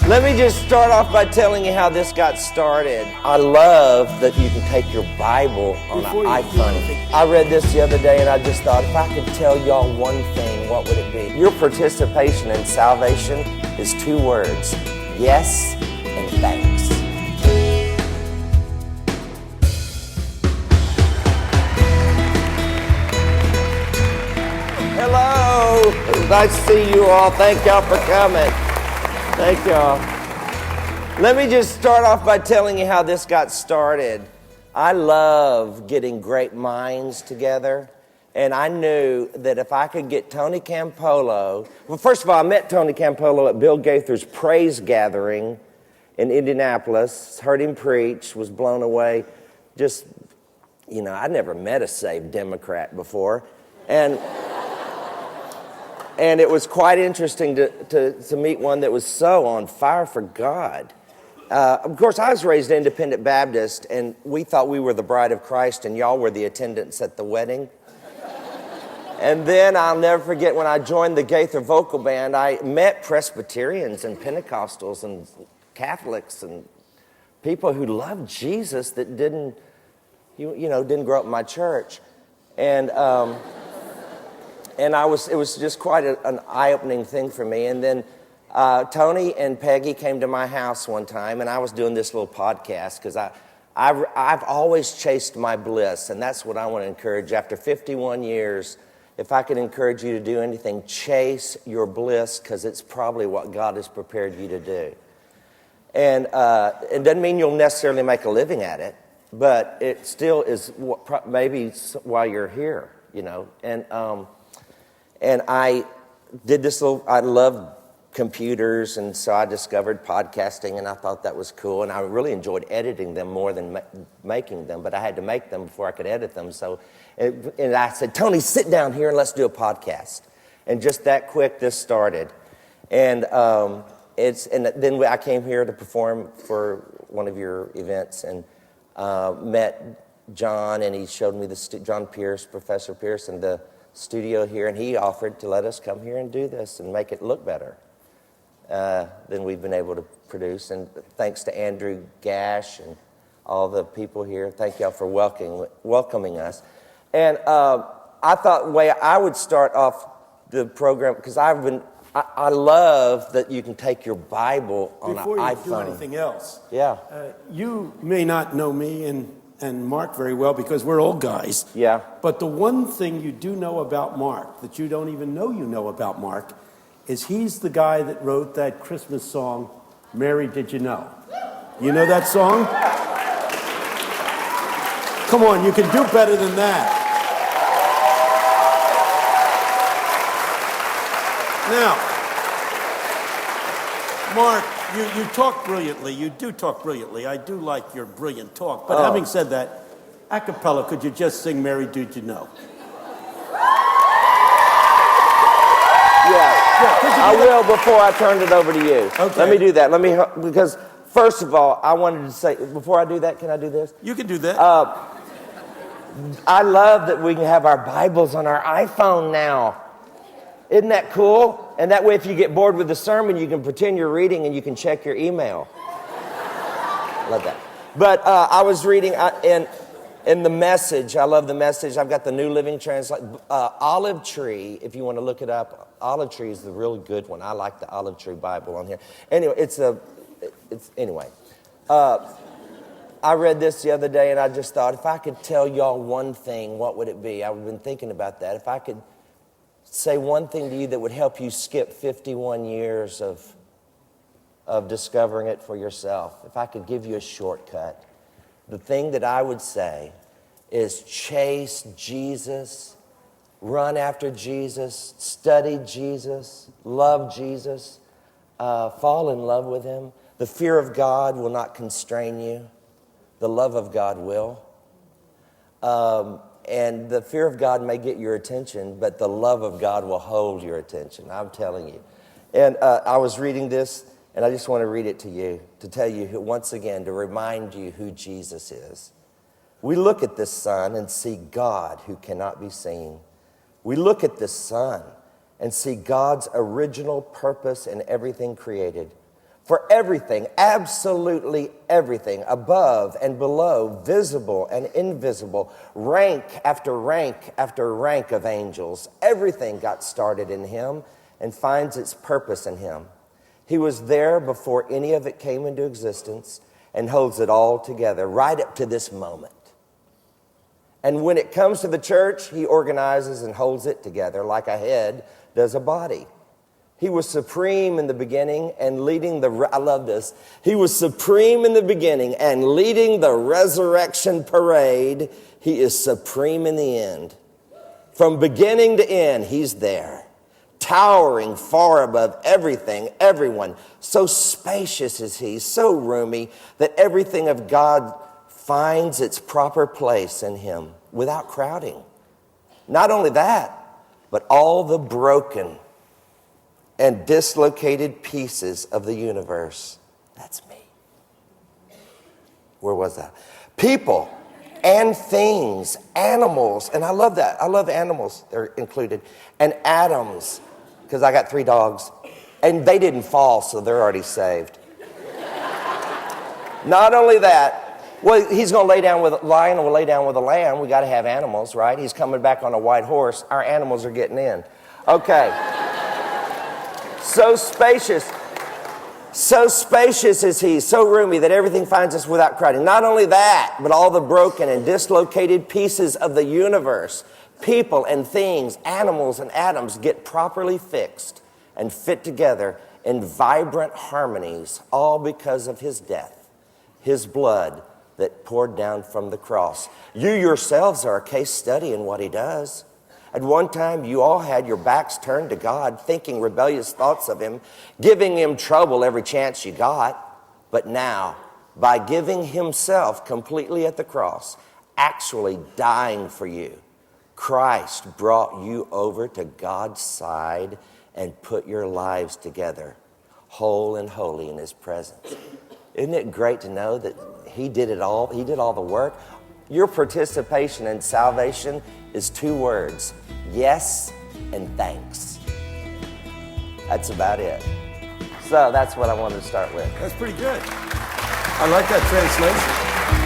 Let me just start off by telling you how this got started. I love that you can take your Bible on an iPhone. I read this the other day and I just thought, if I could tell y'all one thing, what would it be? Your participation in salvation is 2 words: yes and thanks. Hello, nice to see you all. Thank y'all for coming. Thank y'all. Let me just start off by telling you how this got started. I love getting great minds together, and I knew that if I could get Tony Campolo, well, first of all, I met Tony Campolo at Bill Gaither's praise gathering in Indianapolis, heard him preach, was blown away. Just, you know, I'd never met a saved Democrat before, and it was quite interesting to meet one that was so on fire for God. Of course, I was raised independent Baptist, and we thought we were the bride of Christ, and y'all were the attendants at the wedding. And then I'll never forget when I joined the Gaither Vocal Band, I met Presbyterians and Pentecostals and Catholics and people who loved Jesus that didn't grow up in my church. And it was just quite an eye-opening thing for me. And then Tony and Peggy came to my house one time, and I was doing this little podcast because I've always chased my bliss, and that's what I want to encourage. After 51 years, if I could encourage you to do anything, chase your bliss, because it's probably what God has prepared you to do. And it doesn't mean you'll necessarily make a living at it, but it still is maybe while you're here, you know. And I did this I love computers, and so I discovered podcasting, and I thought that was cool, and I really enjoyed editing them more than making them, but I had to make them before I could edit them. So, and I said, Tony, sit down here and let's do a podcast. And just that quick, this started. And then I came here to perform for one of your events, and met John, and he showed me John Pierce, Professor Pierce, and the studio here, and he offered to let us come here and do this and make it look better than we've been able to produce. And thanks to Andrew Gash and all the people here, thank y'all for welcoming us. And I thought the way I would start off the program, because I love that you can take your Bible on an iPhone. Before you do anything else, yeah, you may not know me and Mark very well because we're old guys. Yeah. But the one thing you do know about Mark that you don't even know you know about Mark is he's the guy that wrote that Christmas song, Mary, Did You Know? You know that song? Come on, you can do better than that. Now, Mark, you talk brilliantly. You do talk brilliantly. I do like your brilliant talk. But having said that, a cappella, could you just sing Mary, Did You Know? Yeah, I will before I turn it over to you. Okay. Let me do that. Because first of all, I wanted to say, before I do that, can I do this? You can do that. I love that we can have our Bibles on our iPhone now. Isn't that cool? And that way, if you get bored with the sermon, you can pretend you're reading and you can check your email. Love that. But I was reading in the Message. I love the Message. I've got the New Living Translation. Olive Tree, if you want to look it up, Olive Tree is the really good one. I like the Olive Tree Bible on here. Anyway, I read this the other day, and I just thought, if I could tell y'all one thing, what would it be? I've been thinking about that. If I could say one thing to you that would help you skip 51 years of discovering it for yourself, if I could give you a shortcut, the thing that I would say is chase Jesus, run after Jesus, study Jesus, love Jesus, fall in love with him. The fear of God will not constrain you. The love of God will. And the fear of God may get your attention, but the love of God will hold your attention. I'm telling you. And I was reading this, and I just want to read it to you, to tell you once again, to remind you who Jesus is. We look at this sun and see God who cannot be seen. We look at this sun and see God's original purpose in everything created. For everything, absolutely everything, above and below, visible and invisible, rank after rank after rank of angels, everything got started in him and finds its purpose in him. He was there before any of it came into existence and holds it all together right up to this moment. And when it comes to the church, he organizes and holds it together like a head does a body. He was supreme in the beginning and leading I love this. He was supreme in the beginning and leading the resurrection parade. He is supreme in the end. From beginning to end, he's there, towering far above everything, everyone. So spacious is he, so roomy that everything of God finds its proper place in him without crowding. Not only that, but all the broken and dislocated pieces of the universe. That's me. Where was that? People and things, animals, and I love that. I love animals, they're included, and atoms, because I got 3 dogs, and they didn't fall, so they're already saved. Not only that, well, he's going to lay down with a lion, will lay down with a lamb. We got to have animals, right? He's coming back on a white horse. Our animals are getting in. Okay. So spacious is he, so roomy that everything finds us without crowding. Not only that, but all the broken and dislocated pieces of the universe, people and things, animals and atoms get properly fixed and fit together in vibrant harmonies, all because of his death, his blood that poured down from the cross. You yourselves are a case study in what he does. At one time, you all had your backs turned to God, thinking rebellious thoughts of him, giving him trouble every chance you got. But now, by giving himself completely at the cross, actually dying for you, Christ brought you over to God's side and put your lives together, whole and holy in his presence. Isn't it great to know that he did it all? He did all the work. Your participation in salvation is 2 words: yes and thanks. That's about it. So that's what I wanted to start with. That's pretty good. I like that translation.